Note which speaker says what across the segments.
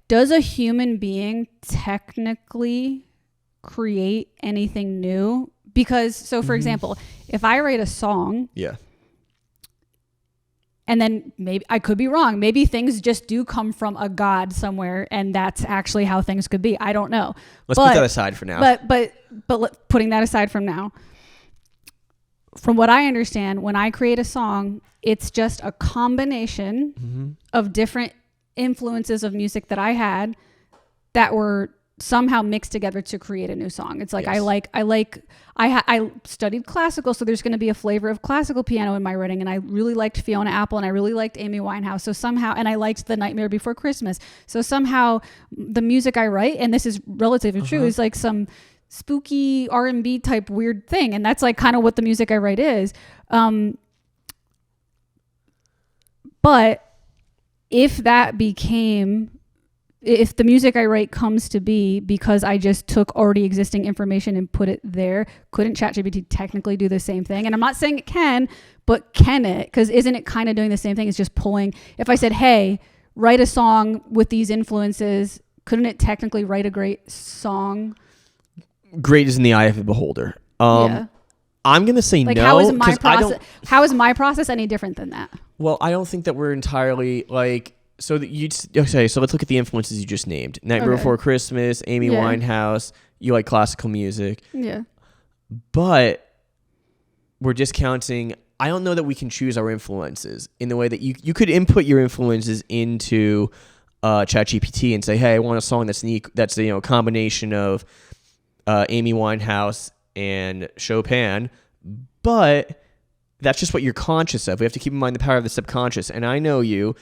Speaker 1: does a human being technically create anything new? Because, so for example, if I write a song, and then maybe I could be wrong. Maybe things just do come from a god somewhere, and that's actually how things could be. I don't know.
Speaker 2: Let's put that aside for now.
Speaker 1: But putting that aside from now, from what I understand, when I create a song, it's just a combination of different influences of music that I had that were somehow mixed together to create a new song. It's like, I studied classical, so there's going to be a flavor of classical piano in my writing, and I really liked Fiona Apple, and I really liked Amy Winehouse, so somehow, and I liked The Nightmare Before Christmas, so somehow the music I write, and this is relatively true, is like some spooky R&B type weird thing, and that's like kind of what the music I write is. But if the music I write comes to be because I just took already existing information and put it there, couldn't ChatGPT technically do the same thing? And I'm not saying it can, but can it? Because isn't it kind of doing the same thing? It's just pulling. If I said, hey, write a song with these influences, couldn't it technically write a great song?
Speaker 2: Great is in the eye of the beholder. I'm going to say
Speaker 1: like,
Speaker 2: no.
Speaker 1: How is my process any different than that?
Speaker 2: Well, I don't think that we're entirely like... So let's look at the influences you just named. Nightmare Before Christmas, Amy Winehouse. You like classical music.
Speaker 1: Yeah.
Speaker 2: But we're discounting... I don't know that we can choose our influences in the way that you could input your influences into ChatGPT and say, hey, I want a song that's a combination of Amy Winehouse and Chopin. But that's just what you're conscious of. We have to keep in mind the power of the subconscious. And I know you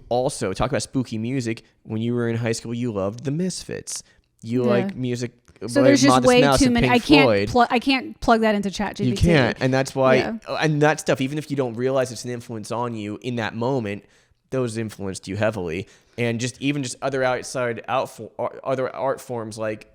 Speaker 2: also talk about spooky music. When you were in high school, you loved the Misfits. You like music.
Speaker 1: So there's just way too many. I can't plug that into ChatGPT.
Speaker 2: You can't, and that's why. And that stuff, even if you don't realize it's an influence on you in that moment, those influenced you heavily. And just other other art forms, like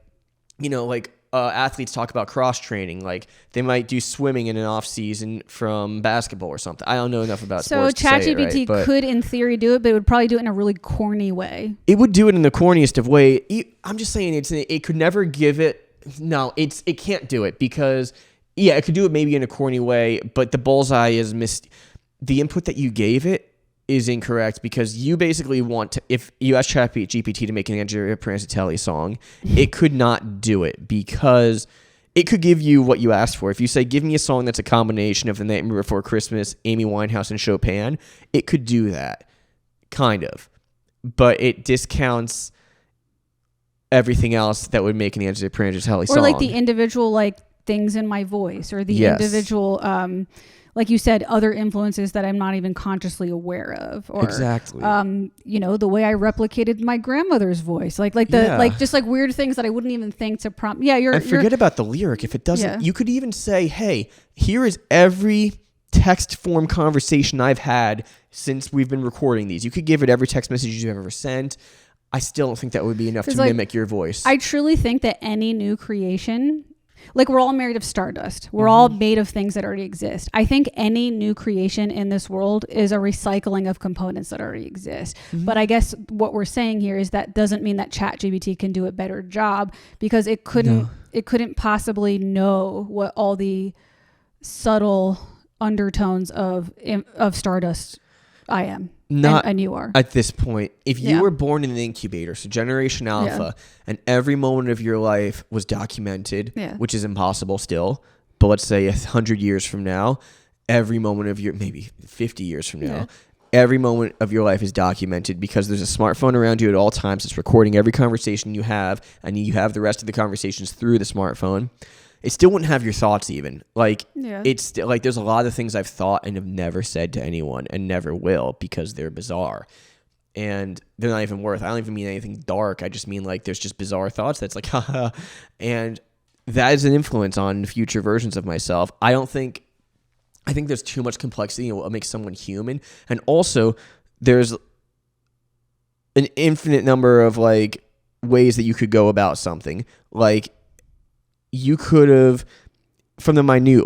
Speaker 2: athletes talk about cross training, like they might do swimming in an off season from basketball or something. I don't know enough about sports. So
Speaker 1: ChatGPT could in theory do it, but it would probably do it in a really corny way.
Speaker 2: It would do it in the corniest of way. I'm just saying it could never give it. No, it can't do it because it could do it maybe in a corny way, but the bullseye is missed. The input that you gave it is incorrect because you basically want to, if you ask ChatGPT to make an Andrea Pranzatelli song, it could not do it because it could give you what you asked for. If you say, give me a song that's a combination of The Nightmare Before Christmas, Amy Winehouse, and Chopin, it could do that, kind of. But it discounts everything else that would make an Andrea Pranzatelli song.
Speaker 1: Or like the individual things in my voice, or the individual... like you said, other influences that I'm not even consciously aware of, or
Speaker 2: exactly,
Speaker 1: the way I replicated my grandmother's voice, just weird things that I wouldn't even think to prompt. Yeah,
Speaker 2: forget about the lyric. If it doesn't, you could even say, "Hey, here is every text form conversation I've had since we've been recording these." You could give it every text message you've ever sent. I still don't think that would be enough to mimic your voice.
Speaker 1: I truly think that any new creation. Like, we're all made of stardust. We're all made of things that already exist. I think any new creation in this world is a recycling of components that already exist. But I guess what we're saying here is that doesn't mean that ChatGPT can do a better job, because it couldn't possibly know what all the subtle undertones of stardust I am. And you are.
Speaker 2: At this point, if you were born in an incubator, so Generation Alpha, and every moment of your life was documented, which is impossible still, but let's say 100 years from now, every moment of maybe 50 years from now, every moment of your life is documented because there's a smartphone around you at all times. It's recording every conversation you have, and you have the rest of the conversations through the smartphone. It still wouldn't have your thoughts even. It's still, there's a lot of things I've thought and have never said to anyone and never will because they're bizarre. And they're not even I don't even mean anything dark. I just mean there's just bizarre thoughts that's haha. And that is an influence on future versions of myself. I think there's too much complexity in what makes someone human. And also there's an infinite number of ways that you could go about something. You could have, from the minute,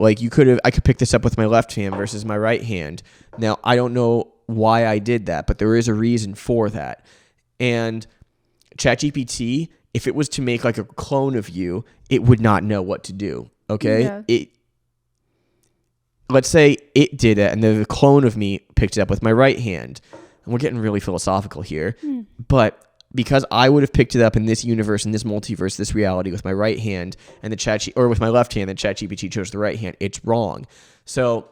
Speaker 2: I could pick this up with my left hand versus my right hand. Now, I don't know why I did that, but there is a reason for that. And ChatGPT, if it was to make like a clone of you, it would not know what to do. Okay. Yeah. Let's say it did it and the clone of me picked it up with my right hand. And we're getting really philosophical here. But because I would have picked it up in this universe, in this multiverse, this reality with my right hand and or with my left hand, the ChatGPT chose the right hand, it's wrong. So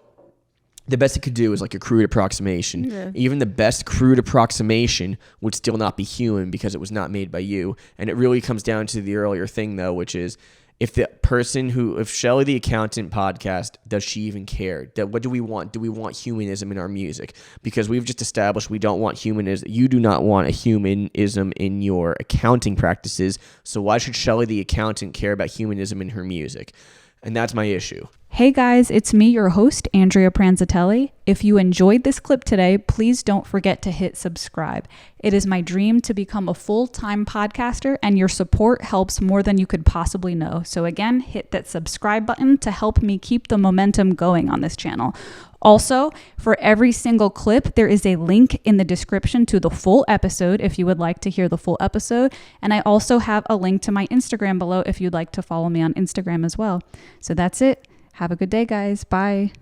Speaker 2: the best it could do is like a crude approximation. Yeah. Even the best crude approximation would still not be human because it was not made by you. And it really comes down to the earlier thing, though, which is if Shelley the Accountant podcast, does she even care? What do we want? Do we want humanism in our music? Because we've just established we don't want humanism. You do not want a humanism in your accounting practices. So why should Shelley the Accountant care about humanism in her music? And that's my issue.
Speaker 1: Hey guys, it's me, your host, Andrea Pranzatelli. If you enjoyed this clip today, please don't forget to hit subscribe. It is my dream to become a full-time podcaster, and your support helps more than you could possibly know. So again, hit that subscribe button to help me keep the momentum going on this channel. Also, for every single clip, there is a link in the description to the full episode if you would like to hear the full episode. And I also have a link to my Instagram below if you'd like to follow me on Instagram as well. So that's it. Have a good day, guys. Bye.